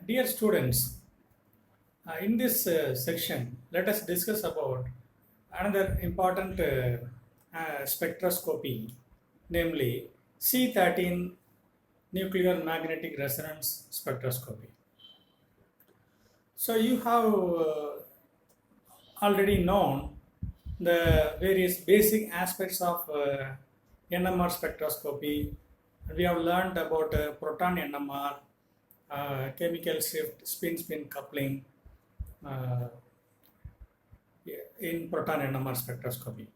Dear students, in this section, let us discuss about another important spectroscopy, namely C13 nuclear magnetic resonance spectroscopy. So you have already known the various basic aspects of NMR spectroscopy. We have learned about proton NMR, chemical shift, spin-spin coupling in proton NMR spectroscopy.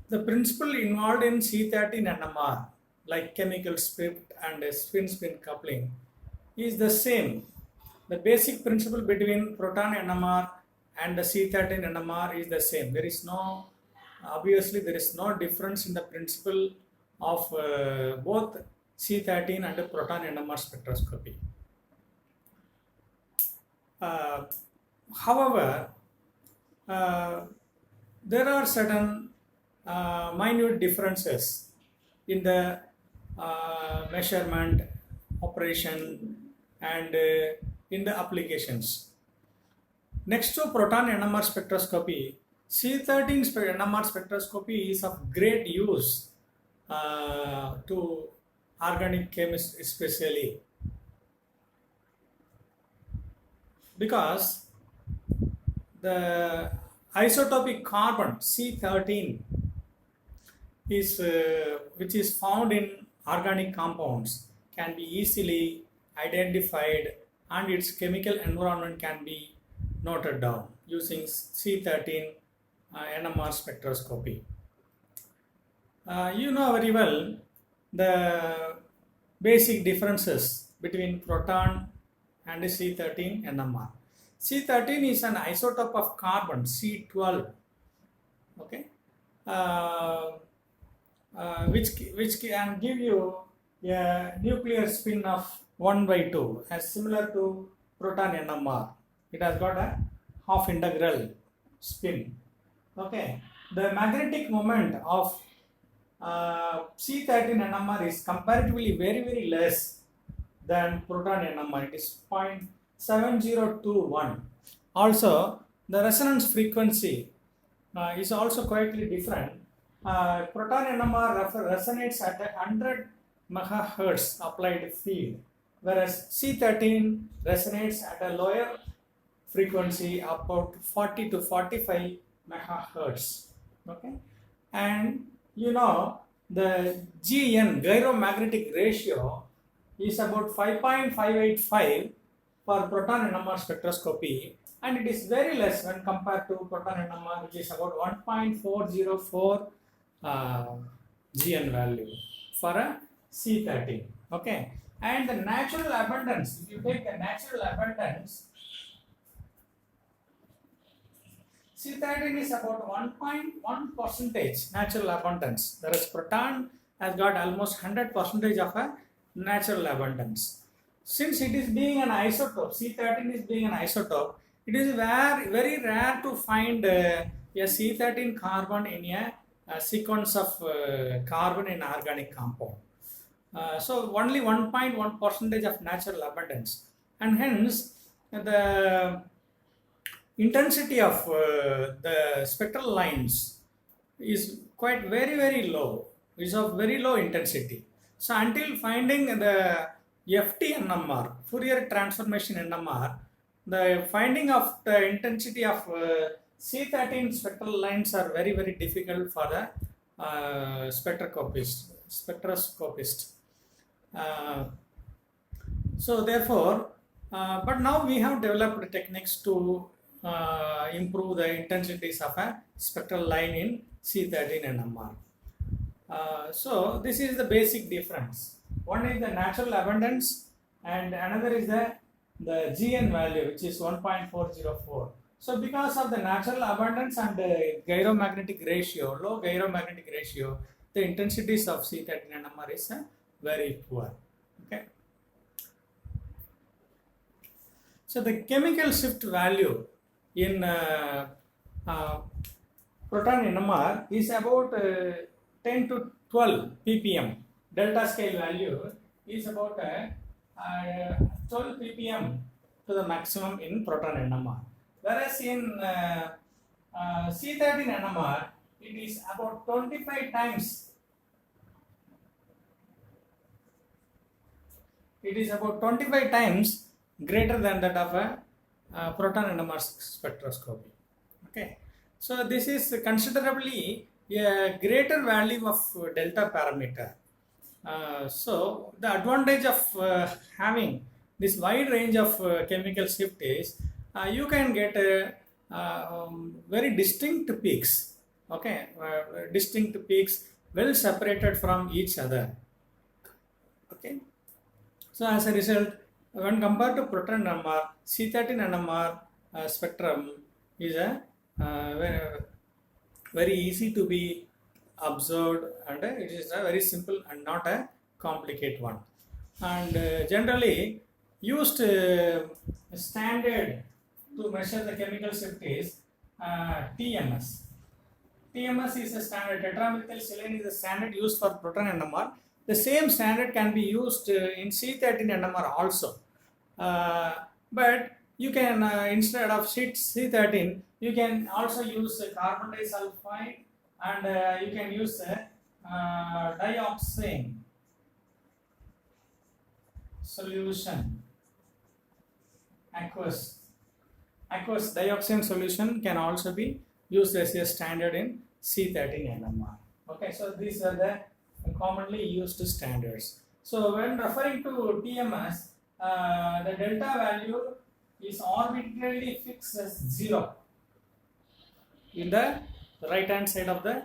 The principle involved in C13 NMR, like chemical shift and spin-spin coupling, is the same. The basic principle between proton NMR and the C13 NMR is the same. There is no, obviously, there is no difference in the principle of both C13 and proton NMR spectroscopy. However, there are certain minute differences in the measurement, operation, and in the applications. Next to proton NMR spectroscopy, C13 NMR spectroscopy is of great use to organic chemists especially, because the isotopic carbon C13 is which is found in organic compounds can be easily identified, and its chemical environment can be noted down using C13 NMR spectroscopy. You know very well the basic differences between proton and C13 NMR. C13 is an isotope of carbon, C12, okay, which can give you a nuclear spin of 1/2, as similar to proton NMR. It has got a half integral spin. Okay, the magnetic moment of C13 NMR is comparatively very less than proton NMR. It is 0.7021. Also, the resonance frequency is also quite different. Proton NMR resonates at 100 megahertz applied field, whereas C13 resonates at a lower frequency, about 40 to 45 megahertz. Okay, and you know the GN, gyromagnetic ratio, is about 5.585 for proton NMR spectroscopy, and it is very less when compared to proton NMR, which is about 1.404 GN value for a C13. Okay, and the natural abundance, if you take the natural abundance, C13 is about 1.1 percentage natural abundance, whereas proton has got almost 100 percentage of a natural abundance. Since it is being an isotope, C13 is being an isotope, it is very rare to find a C13 carbon in a sequence of carbon in organic compound. So only 1.1 percentage of natural abundance, and hence the intensity of the spectral lines is quite very low, is of very low intensity. So until finding the FT NMR, Fourier transformation NMR, the finding of the intensity of C13 spectral lines are very difficult for the spectroscopist. So therefore, but now we have developed techniques to improve the intensities of a spectral line in C13 NMR. So this is the basic difference. One is the natural abundance, and another is the GN value, which is 1.404. So because of the natural abundance and the gyromagnetic ratio, low gyromagnetic ratio, the intensities of C13 NMR is very poor. Okay. So the chemical shift value in proton NMR is about 10 to 12 ppm. Delta scale value is about 12 ppm to the maximum in proton NMR. Whereas in C13 NMR, it is about 25 times. It is about 25 times greater than that of a proton NMR spectroscopy. Okay, so this is considerably a greater value of delta parameter. So the advantage of having this wide range of chemical shift is you can get very distinct peaks. Okay, distinct peaks well separated from each other. Okay, so as a result, when compared to proton NMR, C13 NMR spectrum is a very easy to be observed, and it is a very simple and not a complicated one. And generally used standard to measure the chemical shift is TMS. TMS is a standard. Tetramethylsilane is a standard used for proton NMR. The same standard can be used in C13 NMR also. But you can, instead of C13, you can also use carbon disulfide, and you can use dioxane solution. Aqueous dioxane solution can also be used as a standard in C13 NMR. Okay, so these are the commonly used standards. So when referring to TMS, the delta value is arbitrarily fixed as 0 in the right hand side of the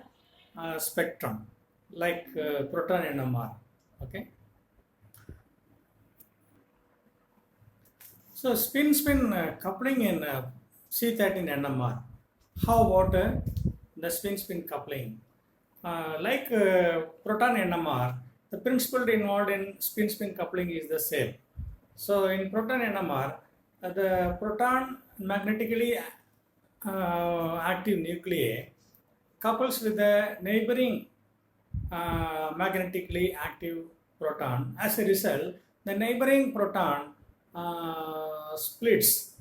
spectrum, like proton NMR. Okay, so spin coupling in C13 NMR. How about the spin coupling? Like proton NMR, the principle involved in spin coupling is the same. So in proton NMR, the proton magnetically active nuclei couples with the neighboring magnetically active proton. As a result, the neighboring proton splits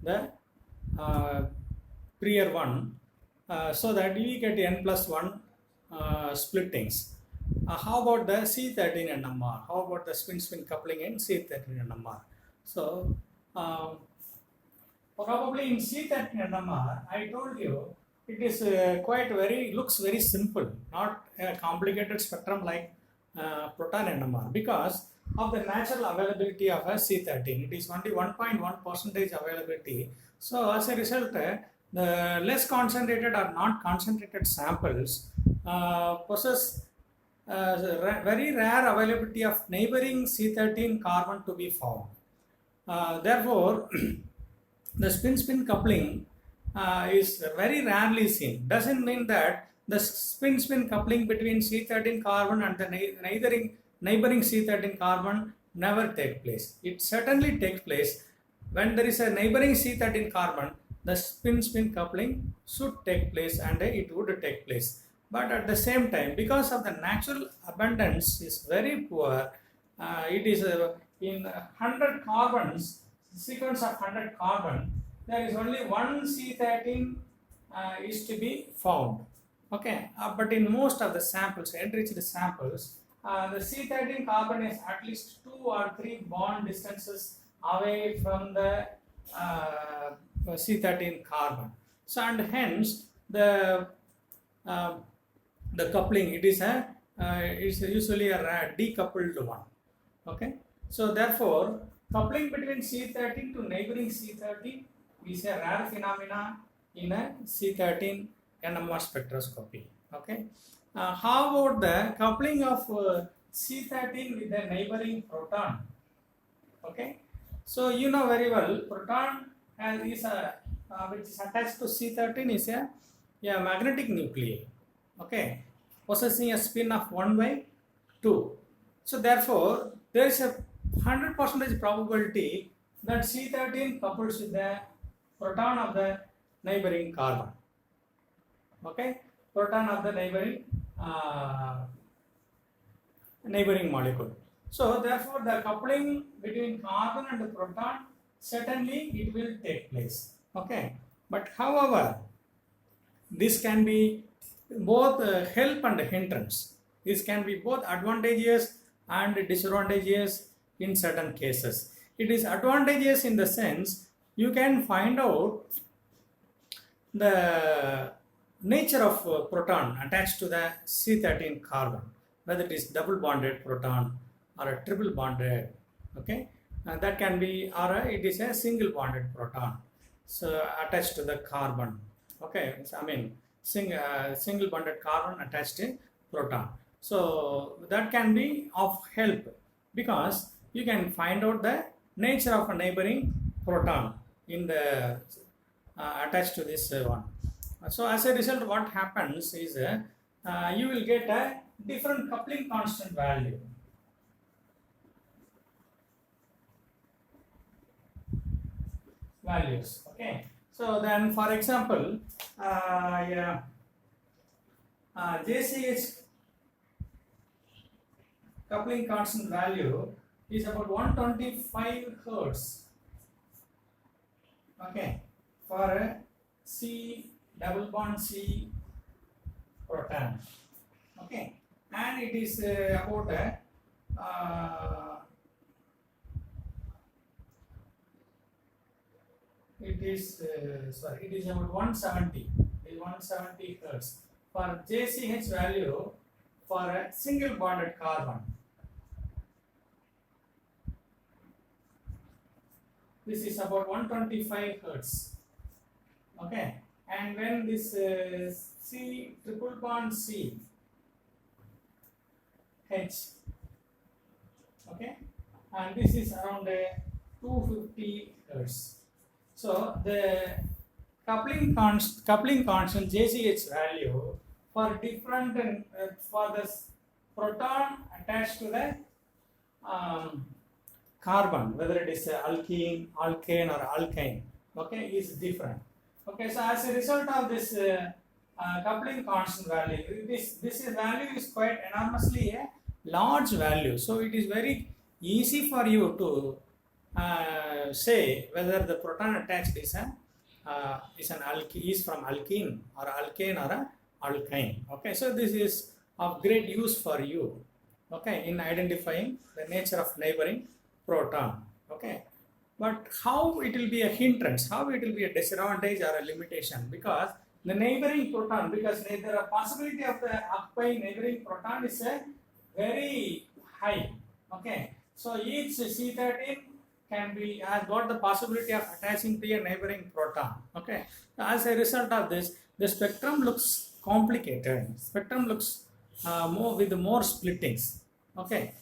the prior one, so that we get n plus 1 splittings. How about the C13 NMR? How about the spin coupling in C13 NMR? So probably in C13 NMR, I told you it is looks very simple, not a complicated spectrum like proton NMR, because of the natural availability of a C13. It is only 1.1% availability. So as a result, the less concentrated or not concentrated samples possess very rare availability of neighboring C13 carbon to be found. Therefore, the spin coupling is very rarely seen. Doesn't mean that the spin coupling between C13 carbon and the neighboring C13 carbon never take place. It certainly takes place. When there is a neighboring C13 carbon, the spin coupling should take place, and it would take place. But at the same time, because of the natural abundance is very poor, it is in 100 carbons, sequence of 100 carbon, there is only one C13 is to be found. Okay, but in most of the samples, enriched samples, the C13 carbon is at least 2 or 3 bond distances away from the C13 carbon. So, and hence the coupling, it is usually a decoupled one. Okay, so therefore coupling between C13 to neighboring C13 is a rare phenomena in a C13 NMR spectroscopy. Okay, how about the coupling of C13 with the neighboring proton? Okay, so you know very well, proton is which is attached to C13 is a magnetic nuclei. Okay, possessing a spin of 1/2. So therefore, there is a 100% probability that C13 couples with the proton of the neighboring carbon. Okay, proton of the neighboring molecule. So therefore the coupling between carbon and proton, certainly it will take place. Okay, but however this can be both help and hindrance. This can be both advantageous and disadvantageous in certain cases. It is advantageous in the sense you can find out the nature of proton attached to the C13 carbon, whether it is double bonded proton or a triple bonded, okay, that can be, or it is a single bonded proton, so attached to the carbon, okay, I mean single bonded carbon attached to proton. So that can be of help because you can find out the nature of a neighboring proton in the attached to this one. So as a result, what happens is you will get a different coupling constant value. Values. Okay. So then, for example, JCH coupling constant value is about 125 hertz. Okay, for a C double bond C proton. Okay, and it is about it is about 170. It is 170 hertz for JCH value for a single bonded carbon. This is about 125 hertz. Okay, and when this C triple bond C H, okay, and this is around 250 hertz. So the coupling constant JCH value for different for the proton attached to the carbon, whether it is alkene, alkane or alkyne, okay, is different. Okay, so as a result of this coupling constant value, this value is quite enormously a large value. So it is very easy for you to say whether the proton attached is from alkene or alkane or a alkyne. Okay, so this is of great use for you, okay, in identifying the nature of neighboring proton. Okay, but how it will be a hindrance, how it will be a disadvantage or a limitation, because the neighboring proton, because the possibility of the occupying neighboring proton is very high. Okay, so each C13 has got the possibility of attaching to a neighboring proton. Okay, as a result of this, the spectrum looks complicated. Spectrum looks more splittings. Okay,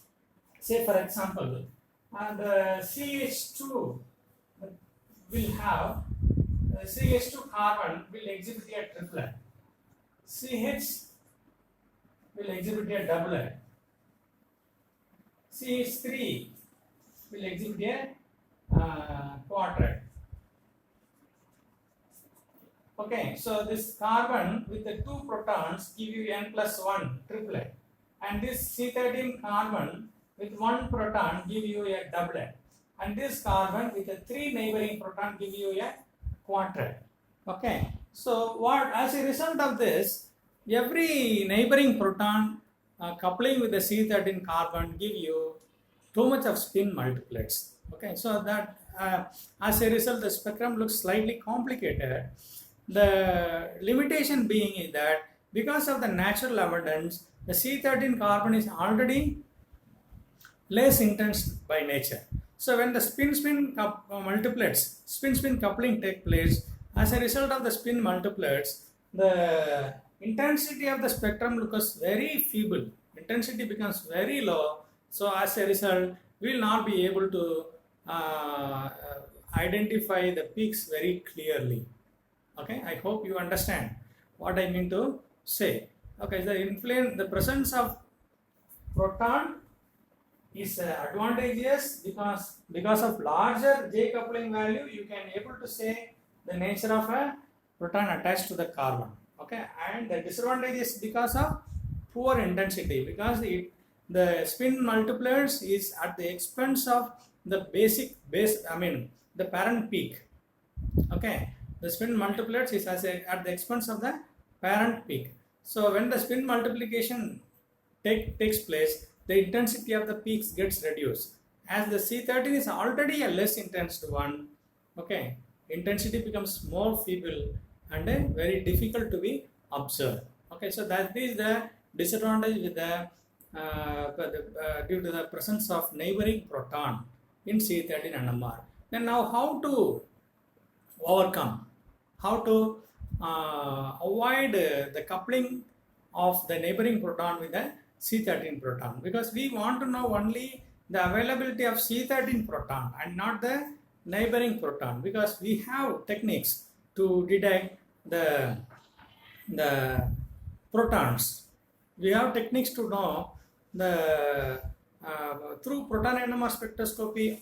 say for example, the CH2 will have CH2 carbon will exhibit a triplet. CH will exhibit a doublet. CH3 will exhibit a quadrat. Okay, so this carbon with the two protons give you n+1 triplet, and this C13 carbon with one proton give you a doublet, and this carbon with the three neighboring proton give you a quadrat. Okay, so what, as a result of this, every neighboring proton coupling with the C13 carbon give you too much of spin multiplets. Okay, so that as a result the spectrum looks slightly complicated. The limitation being is that because of the natural abundance, the C13 carbon is already less intense by nature. So when the spin-spin coupling take place, as a result of the spin multiplets, the intensity of the spectrum looks very feeble. Intensity becomes very low. So as a result, we will not be able to identify the peaks very clearly. Okay, I hope you understand what I mean to say. Okay, the presence of proton is advantageous because of larger J coupling value, you can able to say the nature of a proton attached to the carbon. Okay, and the disadvantage is because of poor intensity, because the spin multipliers is at the expense of the the parent peak. Okay, the spin multipliers is at the expense of the parent peak. So when the spin multiplication takes place, the intensity of the peaks gets reduced. As the C13 is already a less intense one, okay, intensity becomes more feeble and very difficult to be observed. Okay, so that is the disadvantage with the due to the presence of neighboring proton in C13 NMR. Then now how to overcome, how to avoid the coupling of the neighboring proton with the C13 proton, because we want to know only the availability of C13 proton and not the neighboring proton, because we have techniques to detect the protons. We have techniques to know the through proton NMR spectroscopy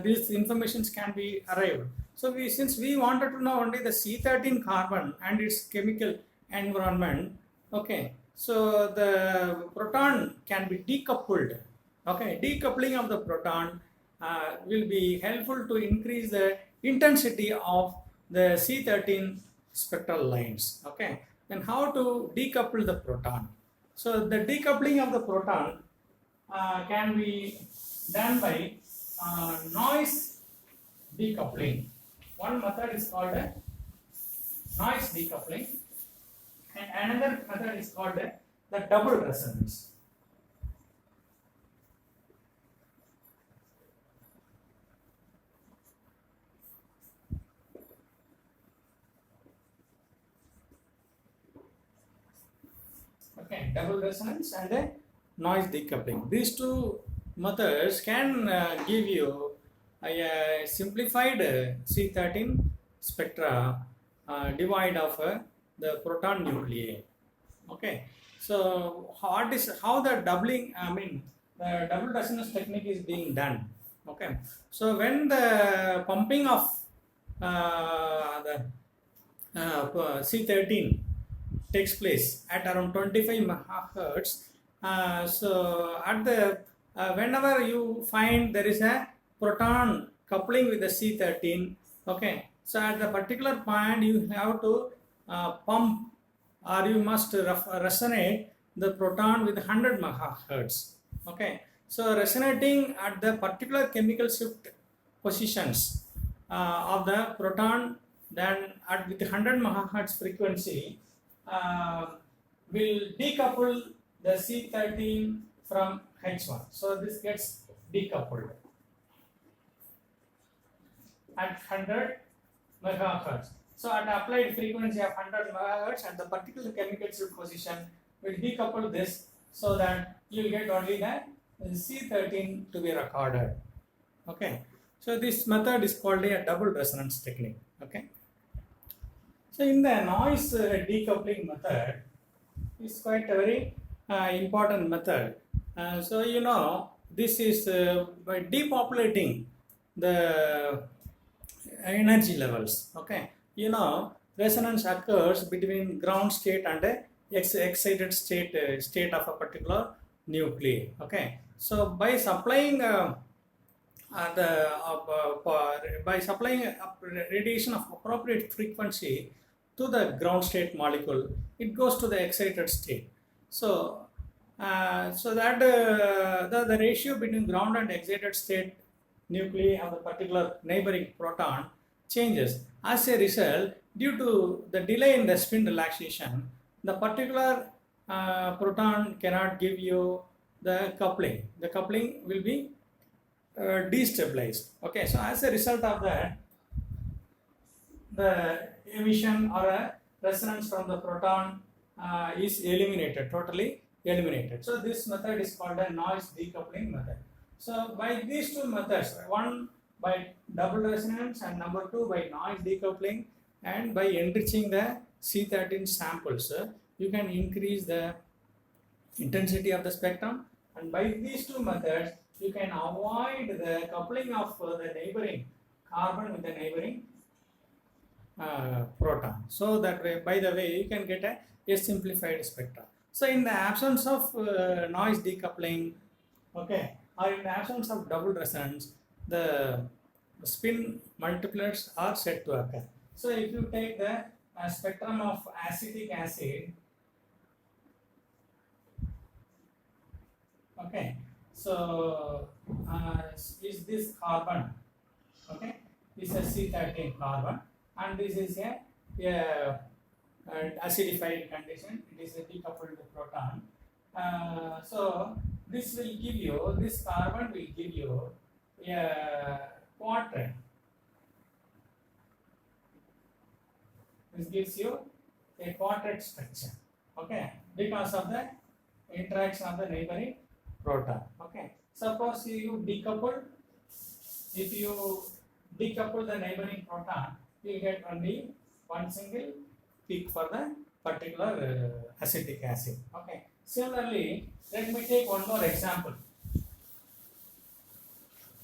these informations can be arrived. So since we wanted to know only the C13 carbon and its chemical environment, okay, so the proton can be decoupled. Okay, decoupling of the proton will be helpful to increase the intensity of the C13 spectral lines. Okay, then how to decouple the proton? So the decoupling of the proton can be done by noise decoupling. One method is called noise decoupling, and another method is called the double resonance. Okay, double resonance and noise decoupling. These two methods can give you a simplified C13 spectra devoid of the proton nuclei. Okay, so how the doubling, the double resonance technique is being done. Okay, so when the pumping of the C13 takes place at around 25 megahertz, so at the whenever you find there is a proton coupling with the C13, okay, so at the particular point you have to pump, or you must resonate the proton with 100 megahertz. Okay, so resonating at the particular chemical shift positions of the proton, then with 100 megahertz frequency will decouple the C13 from H1. So this gets decoupled at 100 megahertz. So at applied frequency of 100 megahertz, at the particular chemical shift position will decouple this, so that you will get only the C13 to be recorded. Okay, so this method is called a double resonance technique. Okay, so in the noise decoupling method, it's quite a very important method. So you know, this is by depopulating the energy levels. Okay, you know, resonance occurs between ground state and excited state of a particular nuclei. Okay, so by supplying radiation of appropriate frequency to the ground state molecule, it goes to the excited state. So that the ratio between ground and excited state nuclei of the particular neighboring proton changes. As a result, due to the delay in the spin relaxation, the particular proton cannot give you the coupling. The coupling will be destabilized. Okay, so as a result of that, the emission or a resonance from the proton is eliminated, totally eliminated. So this method is called a noise decoupling method. So by these two methods, one by double resonance and number two by noise decoupling, and by enriching the C13 samples, you can increase the intensity of the spectrum, and by these two methods you can avoid the coupling of the neighboring carbon with the neighboring proton. So that way, by the way, you can get a simplified spectra. So in the absence of noise decoupling, okay, or in the absence of double resonance, the spin multipliers are said to occur. So if you take the spectrum of acetic acid, okay, so is this carbon, okay, this is a C13 carbon, and this is a acidified condition, it is a decoupled proton. So this will give you, this carbon will give you a quadrat. This gives you a quadrat structure, okay, because of the interaction of the neighboring proton. Okay, suppose you decouple, if you decouple the neighboring proton, you get only one single peak for the particular acetic acid. Okay, similarly, let me take one more example,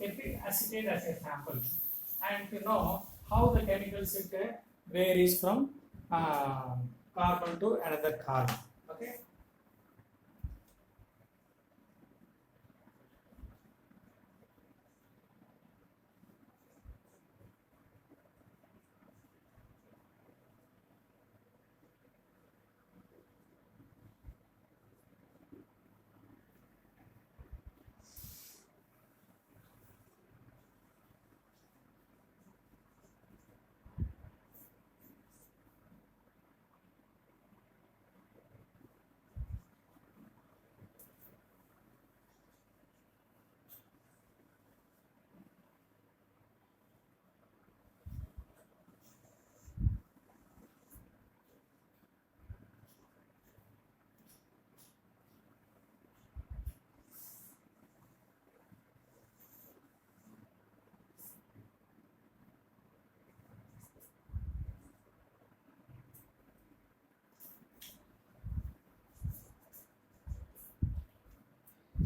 epic acetate as a sample, and to know how the chemical shift varies from carbon to another carbon. Okay.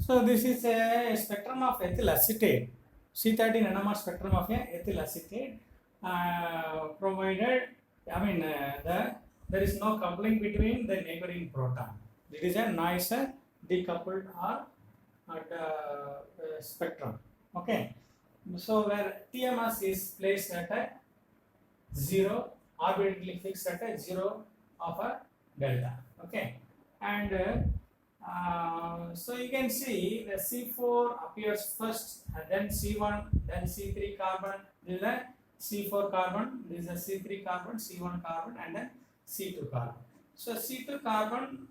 So this is a spectrum of ethyl acetate, C13 NMR spectrum of ethyl acetate, provided, there is no coupling between the neighboring proton. It is a nice decoupled or spectrum. Okay, so where TMS is placed at a 0, arbitrarily fixed at a 0 of a delta. Okay, and so you can see the C4 appears first, and then C1, then C3 carbon. This is a C4 carbon, this is a C3 carbon, C1 carbon, and then C2 carbon. So C2 carbon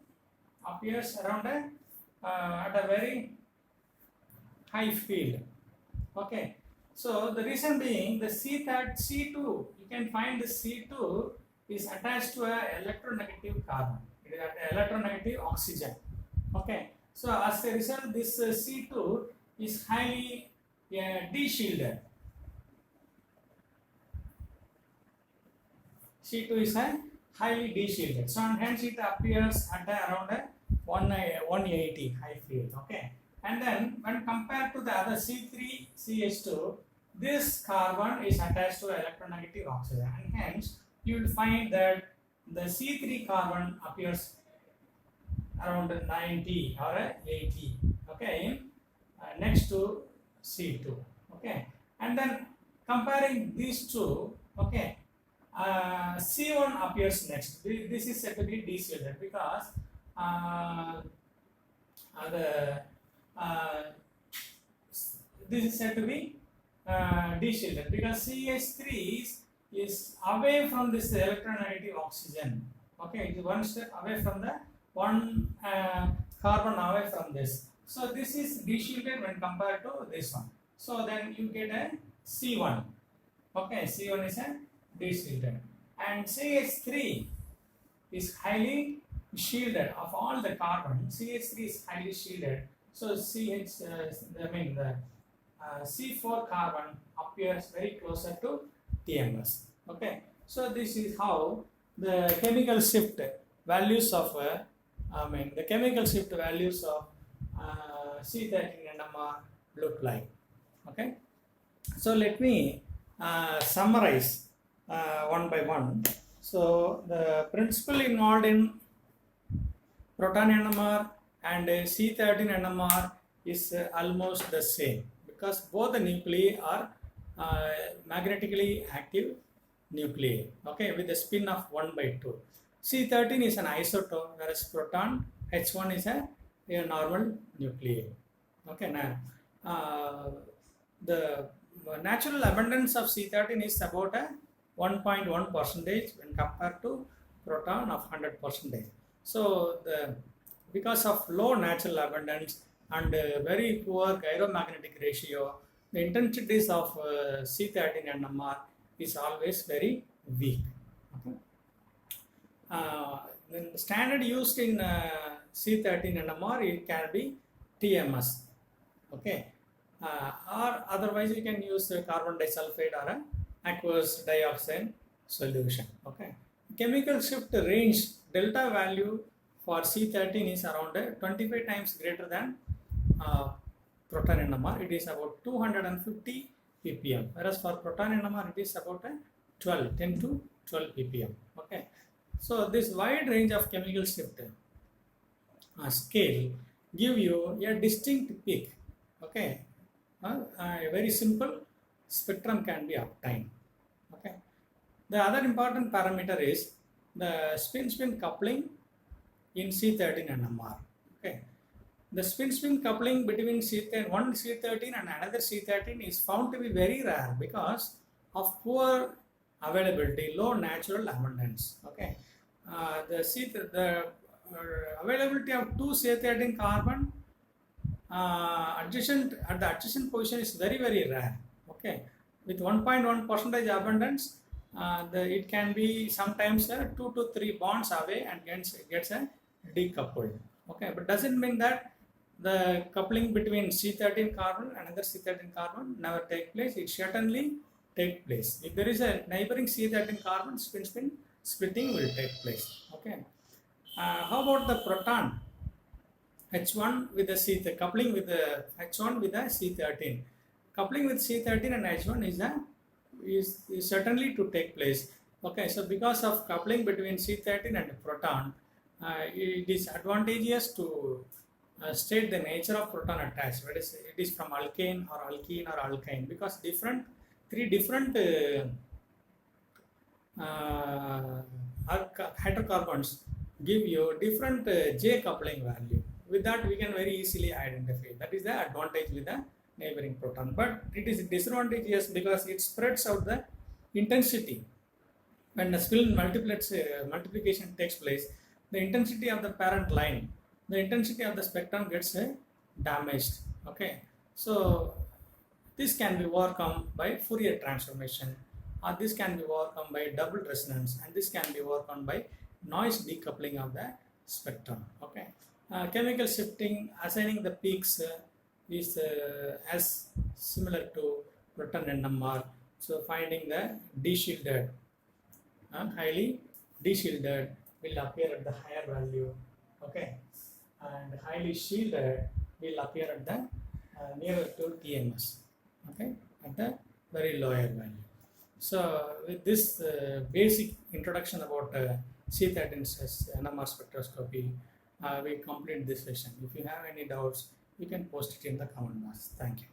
appears around at a very high field. Okay, so the reason being the C2, you can find the C2 is attached to a electronegative carbon. It is at electronegative oxygen. Okay, so as a result, this C2 is highly de-shielded. C2 is highly de-shielded. So and hence it appears at around 180 high field. Okay, and then when compared to the other C3CH2, this carbon is attached to electronegative oxygen, and hence you will find that the C3 carbon appears around 90 or 80, okay, next to C2, okay, and then comparing these two, okay, C1 appears next. This is said to be de-shielded because this is said to be de-shielded because CH3 is away from this electronegative oxygen. Okay, it is one step away from the one carbon away from this. So this is de-shielded when compared to this one. So then you get a C1. Okay, C1 is a de-shielded, and CH3 is highly shielded. Of all the carbon, CH3 is highly shielded. So the C4 carbon appears very closer to TMS. Okay, so this is how the chemical shift values of the chemical shift values of C13 NMR look like. Okay, so let me summarize one by one. So the principle involved in proton NMR and C13 NMR is almost the same, because both the nuclei are magnetically active nuclei, okay, with a spin of 1/2. C13 is an isotope, whereas proton H1 is a normal nuclei. Okay, now the natural abundance of C13 is about a 1.1 percentage when compared to proton of 100%. So because of low natural abundance and very poor gyromagnetic ratio, the intensities of C13 NMR is always very weak. Okay. The standard used in C13 NMR, it can be TMS. Okay. Or otherwise you can use carbon disulfide or aqueous dioxide solution. Okay. Chemical shift range delta value for C13 is around 25 times greater than proton NMR. It is about 250 ppm, whereas for proton NMR it is about 10 to 12 ppm. Okay. So this wide range of chemical shift scale give you a distinct peak. Okay. A very simple spectrum can be obtained. Okay. The other important parameter is the spin-spin coupling in C13 NMR. Okay. The spin-spin coupling between one C13 and another C13 is found to be very rare because of poor availability, low natural abundance. Okay. The availability of two C13 carbon adjacent at the adjacent position is very rare. Okay, with 1.1 percentage abundance, it can be sometimes 2 to 3 bonds away and gets a decoupled. Okay, but doesn't mean that the coupling between C13 carbon and another C13 carbon never take place. It certainly take place. If there is a neighboring C13 carbon, spin splitting will take place. Okay. How about the proton H1 with the coupling with the H1 with the C13? Coupling with C13 and H1 is certainly to take place. Okay, so because of coupling between C13 and proton, it is advantageous to state the nature of proton attached. That is, it is from alkane or alkene or alkyne, because three different hydrocarbons give you different J coupling value. With that, we can very easily identify. That is the advantage with the neighboring proton. But it is disadvantageous because it spreads out the intensity. When the spin multiplication takes place, the intensity of the parent line, the intensity of the spectrum gets damaged. Okay, so this can be overcome by Fourier transformation, or this can be overcome by double resonance, and this can be overcome by noise decoupling of the spectrum. Okay, chemical shifting, assigning the peaks is as similar to proton NMR. So finding the de-shielded, highly de-shielded will appear at the higher value. Okay, and highly shielded will appear at the nearer to TMS. Okay, at the very lower value. So with this basic introduction about C13's NMR spectroscopy, we complete this session. If you have any doubts, you can post it in the comment box. Thank you.